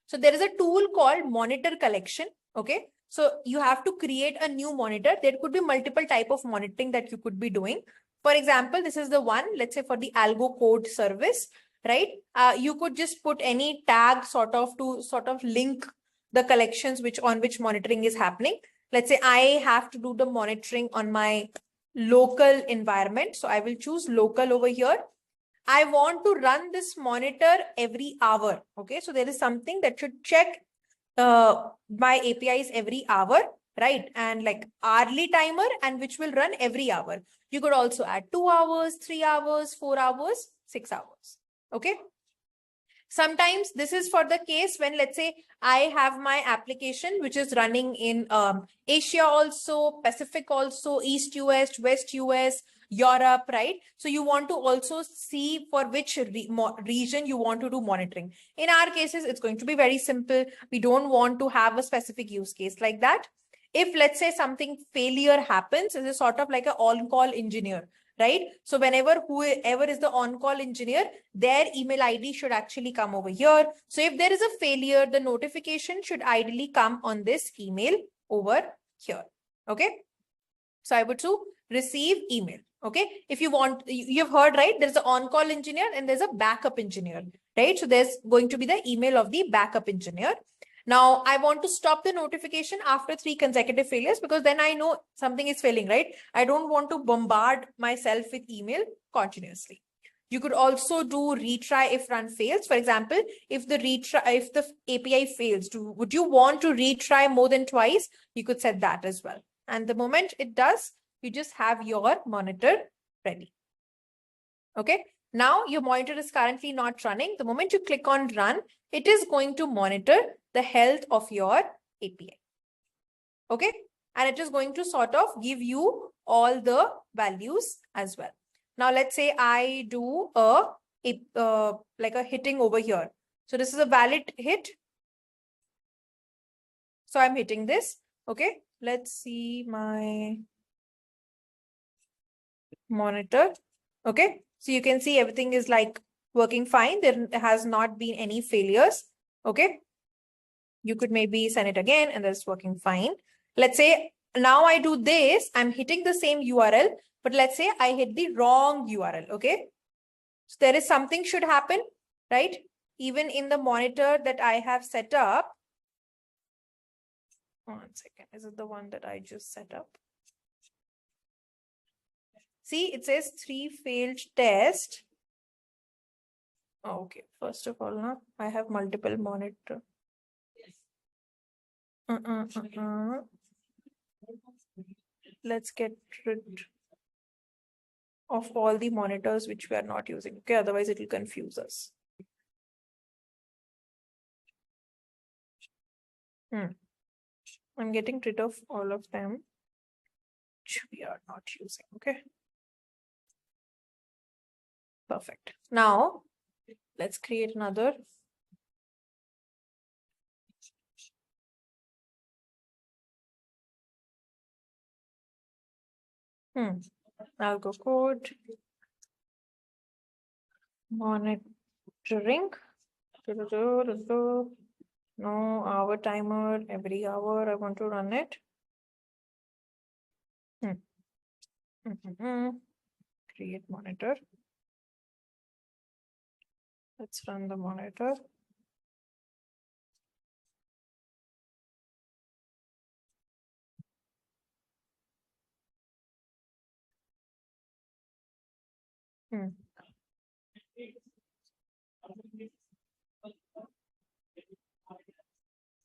So there is a tool called monitor collection. Okay. So you have to create a new monitor. There could be multiple type of monitoring that you could be doing. For example, this is the one, let's say for the algo code service, right? You could just put any tag sort of to sort of link the collections on which monitoring is happening. Let's say I have to do the monitoring on my local environment. So I will choose local over here. I want to run this monitor every hour. Okay, so there is something that should check my APIs every hour, right? And like hourly timer, and which will run every hour. You could also add 2 hours, 3 hours, 4 hours, 6 hours. Okay. Sometimes this is for the case when, let's say, I have my application which is running in Asia also, Pacific also, East US, West US, Europe, right? So you want to also see for which region you want to do monitoring. In our cases, it's going to be very simple. We don't want to have a specific use case like that. If, let's say, something failure happens, it's a sort of like an on-call engineer, right? So whenever whoever is the on-call engineer, their email ID should actually come over here. So if there is a failure, the notification should ideally come on this email over here. Okay. So I would to receive email. Okay. If you want, you've heard, right? There's an on-call engineer and there's a backup engineer, right? So there's going to be the email of the backup engineer. Now I want to stop the notification after 3 consecutive failures, because then I know something is failing, right? I don't want to bombard myself with email continuously. You could also do retry if run fails. For example, if the API fails, would you want to retry more than twice? You could set that as well. And the moment it does, you just have your monitor ready. Okay. Now your monitor is currently not running. The moment you click on run, it is going to monitor the health of your API. Okay. And it is going to sort of give you all the values as well. Now let's say I do like a hitting over here. So this is a valid hit. So I'm hitting this. Okay. Let's see my monitor. Okay. So you can see everything is like working fine. There has not been any failures. Okay. You could maybe send it again and that's working fine. Let's say now I do this, I'm hitting the same URL, but let's say I hit the wrong URL. Okay. So there is something should happen, right? Even in the monitor that I have set up. 1 second. Is it the one that I just set up? See, it says 3 failed test. Okay, first of all, now I have multiple monitor. Let's get rid of all the monitors which we are not using. Okay, otherwise it will confuse us. I'm getting rid of all of them which we are not using. Okay. Perfect. Now let's create another. Algo code monitoring. No, hour timer, every hour I want to run it. Create monitor. Let's run the monitor.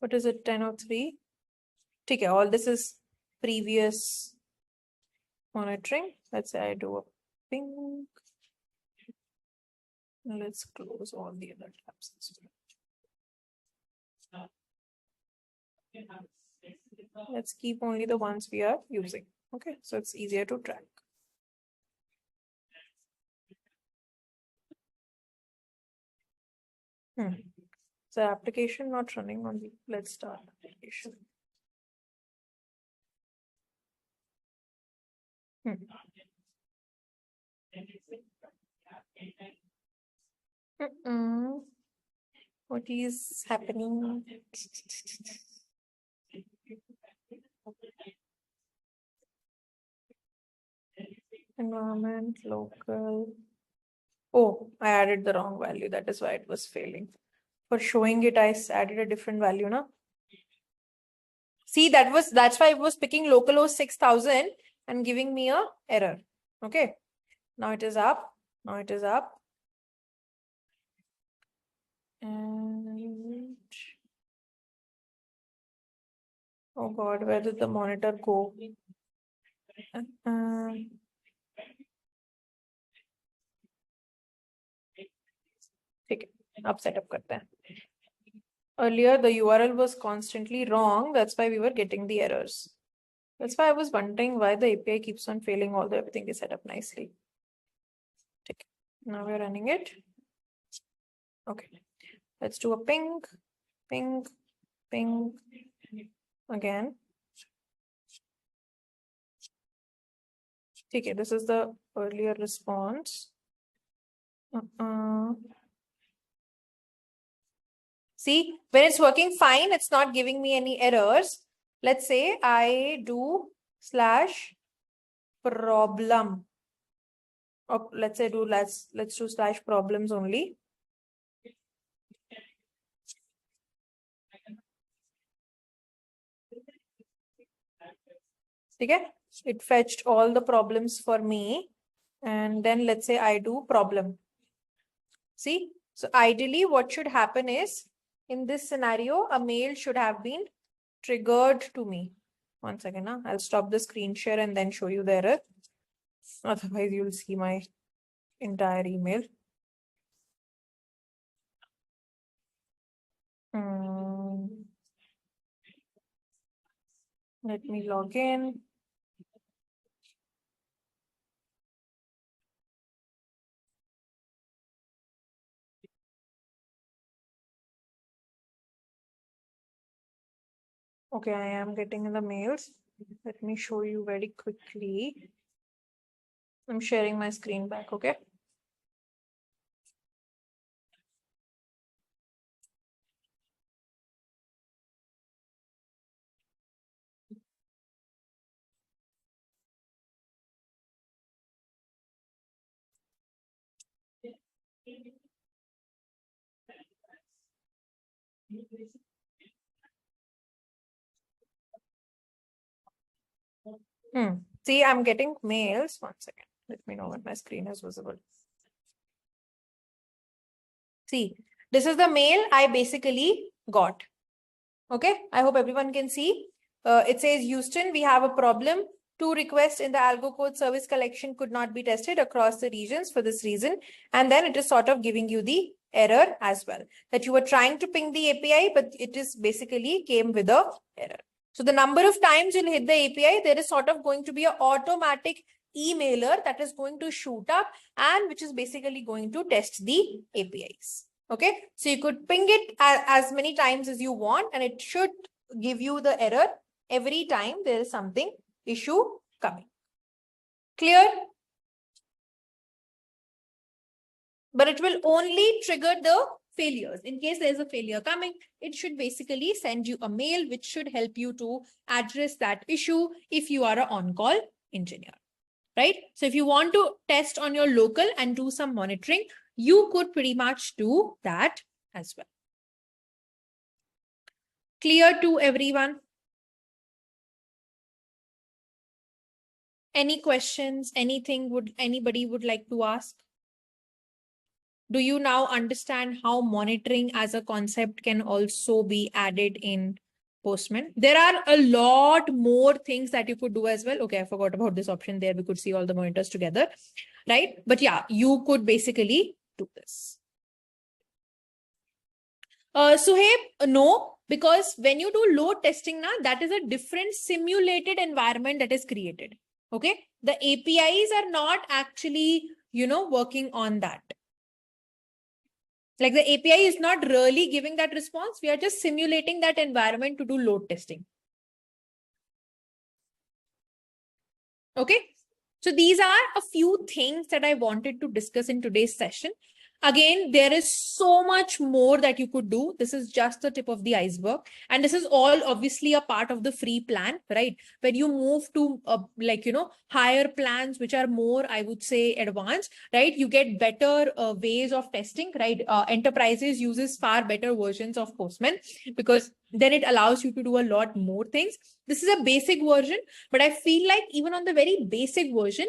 What is it? 1003. Okay, all this is previous monitoring. Let's say I do a ping. Let's close all the other tabs as well. Let's keep only the ones we are using. Okay, so it's easier to track. So application not running on the, let's start application. What is happening? Environment, local. Oh, I added the wrong value. That is why it was failing. For showing it, I added a different value, no? See, that's why it was picking localhost 6000 and giving me a error. Okay. Now it is up. Now it is up. And oh God, where did the monitor go? Okay, अब setup करते हैं. Earlier, the URL was constantly wrong. That's why we were getting the errors. That's why I was wondering why the API keeps on failing, although everything is set up nicely. Okay. Now we're running it. Okay. Let's do a ping, ping, ping again. Okay, this is the earlier response. See, when it's working fine, it's not giving me any errors. Let's say I do /problem. Or let's say let's do /problems only. Okay, it fetched all the problems for me. And then let's say I do problem. See, so ideally what should happen is, in this scenario, a mail should have been triggered to me. One second, I'll stop the screen share and then show you the error. Otherwise, you'll see my entire email. Let me log in. Okay, I am getting the mails. Let me show you very quickly. I'm sharing my screen back, okay? See, I'm getting mails. One second. Let me know when my screen is visible. See, this is the mail I basically got. Okay, I hope everyone can see. It says, Houston, we have a problem. 2 requests in the algo code service collection could not be tested across the regions for this reason. And then it is sort of giving you the error as well, that you were trying to ping the API, but it is basically came with a error. So the number of times you'll hit the API, there is sort of going to be an automatic emailer that is going to shoot up and which is basically going to test the APIs. Okay, so you could ping it as many times as you want and it should give you the error every time there is something issue coming. Clear? But it will only trigger the failures. In case there's a failure coming, it should basically send you a mail which should help you to address that issue if you are an on-call engineer, right? So if you want to test on your local and do some monitoring, you could pretty much do that as well. Clear to everyone? Any questions, anything anybody would like to ask? Do you now understand how monitoring as a concept can also be added in Postman. There are a lot more things that you could do as well. Okay, I forgot about this option there. We could see all the monitors together, right? But yeah, you could basically do this. Suhaib, no, because when you do load testing now, that is a different simulated environment that is created. Okay, the APIs are not actually, working on that. Like the API is not really giving that response. We are just simulating that environment to do load testing. Okay, so these are a few things that I wanted to discuss in today's session. Again, there is so much more that you could do. This is just the tip of the iceberg. And this is all obviously a part of the free plan, right? When you move to higher plans, which are more, I would say, advanced, right? You get better ways of testing, right? Enterprises uses far better versions of Postman because then it allows you to do a lot more things. This is a basic version, but I feel like even on the very basic version,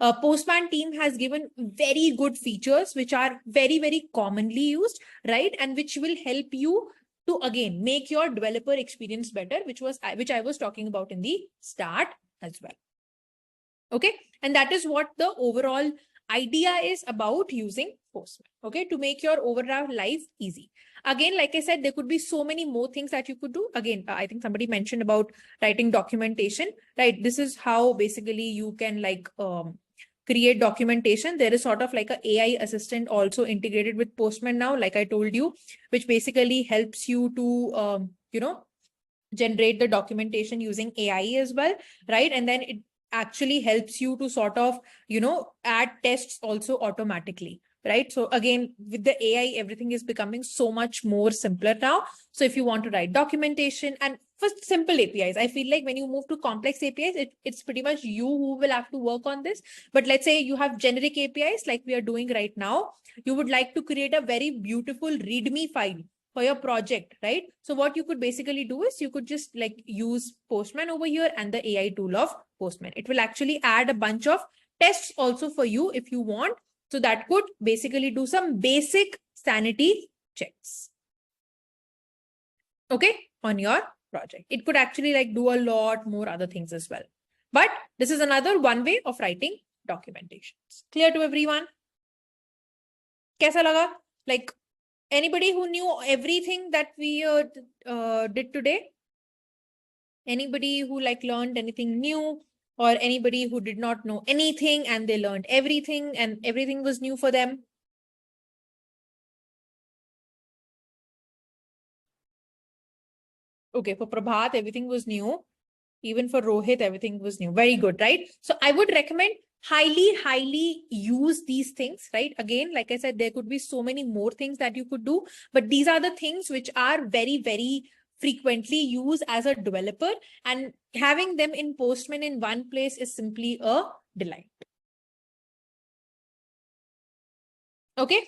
Postman team has given very good features, which are very, very commonly used, right? And which will help you to, again, make your developer experience better, which I was talking about in the start as well. Okay. And that is what the overall idea is about using Postman, okay, to make your overall life easy. Again, like I said, there could be so many more things that you could do. Again, I think somebody mentioned about writing documentation, right? This is how basically you can create documentation. There is sort of like an AI assistant also integrated with Postman now, like I told you, which basically helps you to, generate the documentation using AI as well, right? And then it actually helps you to sort of, add tests also automatically, right? So again, with the AI, everything is becoming so much more simpler now. So if you want to write documentation and for simple APIs, I feel like when you move to complex APIs, it's pretty much you who will have to work on this. But let's say you have generic APIs like we are doing right now. You would like to create a very beautiful README file for your project, right? So what you could basically do is you could just use Postman over here and the AI tool of Postman. It will actually add a bunch of tests also for you if you want. So that could basically do some basic sanity checks. Okay, on your project. It could actually do a lot more other things as well. But this is another one way of writing documentations. Clear to everyone? Kaisa laga? Anybody who knew everything that we did today? Anybody who learned anything new, or anybody who did not know anything and they learned everything and everything was new for them? Okay, for Prabhat, everything was new. Even for Rohit, everything was new. Very good, right? So I would recommend highly use these things, right? Again, like I said, there could be so many more things that you could do, but these are the things which are very frequently used as a developer, and having them in Postman in one place is simply a delight. Okay.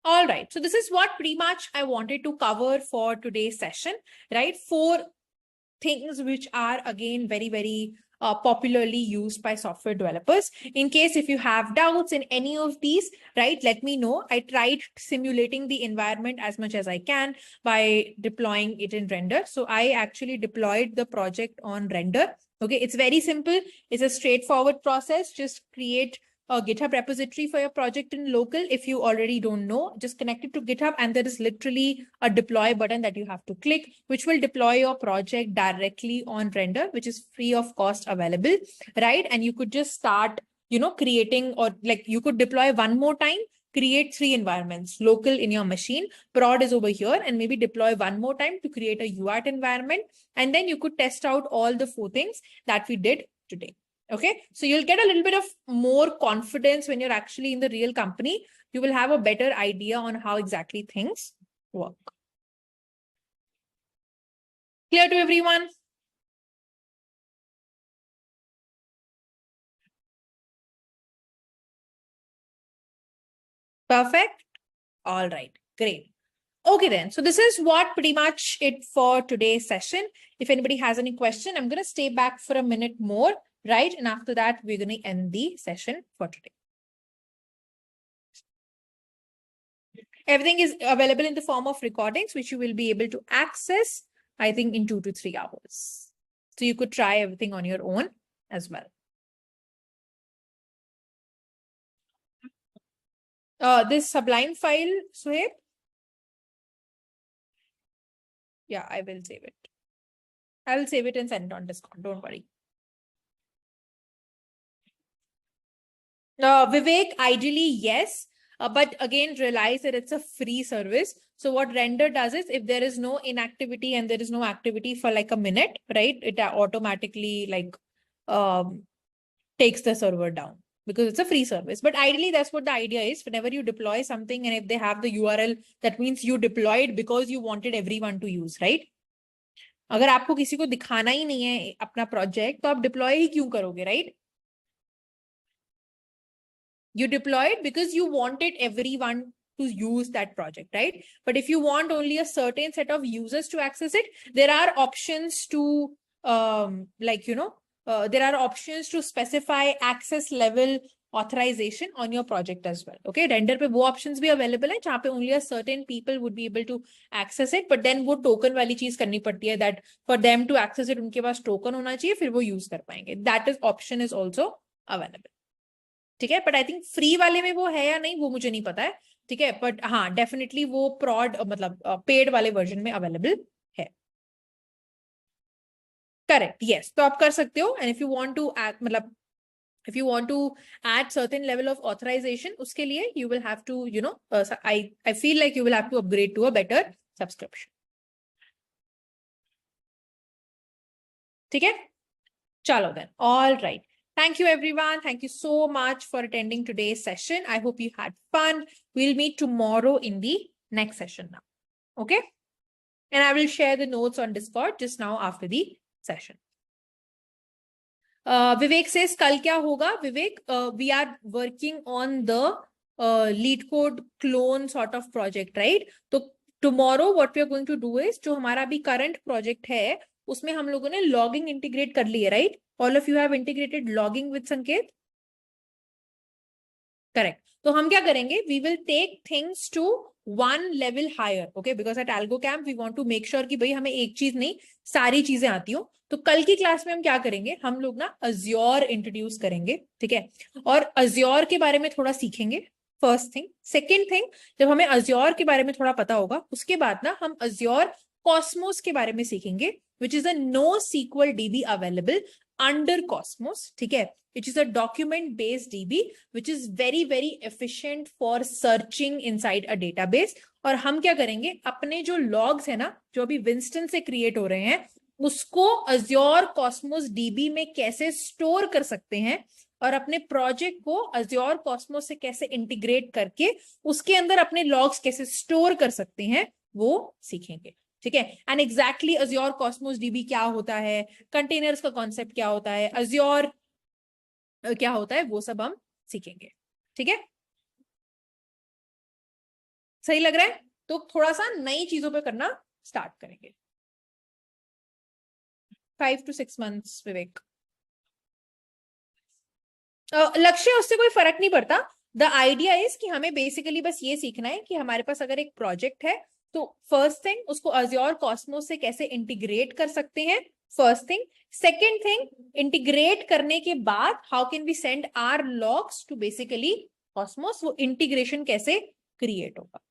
All right. So this is what pretty much I wanted to cover for today's session, right? 4 things which are again very popularly used by software developers. In case if you have doubts in any of these, right, let me know. I tried simulating the environment as much as I can by deploying it in Render. So I actually deployed the project on Render. Okay, it's very simple. It's a straightforward process. Just create a GitHub repository for your project in local. If you already don't know, just connect it to GitHub, and there is literally a deploy button that you have to click, which will deploy your project directly on Render, which is free of cost available, right? And you could just start, creating, or you could deploy one more time, create 3 environments, local in your machine, prod is over here, and maybe deploy one more time to create a UAT environment. And then you could test out all the 4 things that we did today. Okay, so you'll get a little bit of more confidence when you're actually in the real company. You will have a better idea on how exactly things work. Clear to everyone? Perfect. All right, great. Okay then, so this is what pretty much it for today's session. If anybody has any question, I'm going to stay back for a minute more, right? And after that, we're going to end the session for today. Everything is available in the form of recordings, which you will be able to access, I think, in 2 to 3 hours. So you could try everything on your own as well. This Sublime file, Suhaib? Yeah, I will save it. I will save it and send it on Discord. Don't worry. Vivek, ideally, yes. But again, realize that it's a free service. So what Render does is, if there is no inactivity and there is no activity for like a minute, right, it automatically like takes the server down because it's a free service. But ideally, that's what the idea is. Whenever you deploy something and if they have the URL, that means you deployed because you wanted everyone to use, right? अगर आपको किसी को दिखाना ही नहीं है अपना project तो आप डिप्लॉय ही क्यों करोगे, right? You deployed because you wanted everyone to use that project, right? But if you want only a certain set of users to access it, there are options to there are options to specify access level authorization on your project as well. Okay, Render पे वो options भी available है जहाँ पे only a certain people would be able to access it, but then वो token वाली चीज करनी पड़ती है that for them to access it उनके पास token होना चाहिए फिर वो use कर पाएंगे. That is option is also available. ठीक है, बट आई थिंक फ्री वाले में वो है या नहीं वो मुझे नहीं पता है. ठीक है, बट हाँ डेफिनेटली वो प्रॉड मतलब पेड वाले वर्जन में अवेलेबल है. करेक्ट, यस, तो आप कर सकते हो. And if you want to मतलब if you want to add certain level of authorization उसके लिए you will have to I feel like you will have to upgrade to a better subscription. ठीक है, चलो then, all right. Thank you, everyone. Thank you so much for attending today's session. I hope you had fun. We'll meet tomorrow in the next session now. Okay? And I will share the notes on Discord just now after the session. Vivek says, Kal kya hoga? Vivek, we are working on the LeetCode clone sort of project, right? So tomorrow what we are going to do is, जो हमारा अभी current project है, उसमें हम लोगों ने logging integrate कर ली है, right? All of you have integrated logging with Sanket? Correct. तो हम क्या करेंगे? We will take things to one level higher, okay? Because at AlgoCamp we want to make sure कि भाई हमें एक चीज नहीं सारी चीजें आती हो. तो कल की क्लास में हम क्या करेंगे? हम लोग ना Azure इंट्रोड्यूस करेंगे, ठीक है? और Azure के बारे में थोड़ा सीखेंगे. First thing. सेकेंड थिंग, जब हमें Azure के बारे में थोड़ा पता होगा उसके बाद ना हम Azure Cosmos के बारे में सीखेंगे, which is a NoSQL DB available under Cosmos, ठीक है? Which is a document based DB which is very very efficient for searching inside a database. और हम क्या करेंगे? अपने जो logs है ना जो अभी Winston से create हो रहे हैं उसको Azure Cosmos DB में कैसे स्टोर कर सकते हैं और अपने प्रोजेक्ट को Azure Cosmos से कैसे इंटीग्रेट करके उसके अंदर अपने लॉग्स कैसे स्टोर कर सकते हैं वो सीखेंगे, ठीक है? And exactly Azure Cosmos DB क्या होता है, कंटेनर्स का कॉन्सेप्ट क्या होता है, Azure क्या होता है, वो सब हम सीखेंगे, ठीक है? सही लग रहा है? तो थोड़ा सा नई चीजों पे करना स्टार्ट करेंगे. 5 to 6 months, विवेक. लक्ष्य उससे कोई फर्क नहीं पड़ता. द आइडिया इज कि हमें बेसिकली बस ये सीखना है कि हमारे पास अगर एक प्रोजेक्ट है तो फर्स्ट थिंग उसको Azure Cosmos से कैसे इंटीग्रेट कर सकते हैं, first thing. Second thing, integrate करने के बाद how can we send our logs to basically Cosmos, वो इंटीग्रेशन कैसे क्रिएट होगा.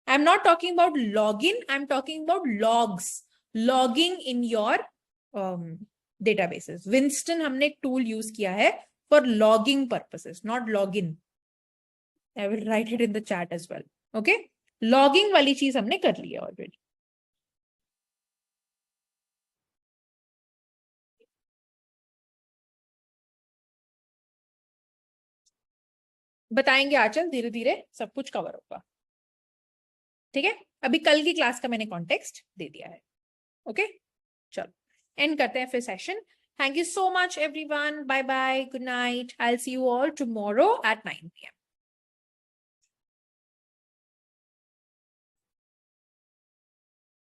I am not talking about login, I am talking about logs, logging in your databases. Winston हमने एक tool use किया है for logging purposes, not login. I will write it in the chat as well. Okay? Logging वाली चीज हमने कर ली है already. बताएंगे आचल, धीरे धीरे सब कुछ कवर होगा, ठीक है? अभी कल की क्लास का मैंने कॉन्टेक्स्ट दे दिया है. ओके, चलो एंड करते हैं फिर session. Thank you so much everyone. Bye bye. Good night. I'll see you all tomorrow at 9 p.m.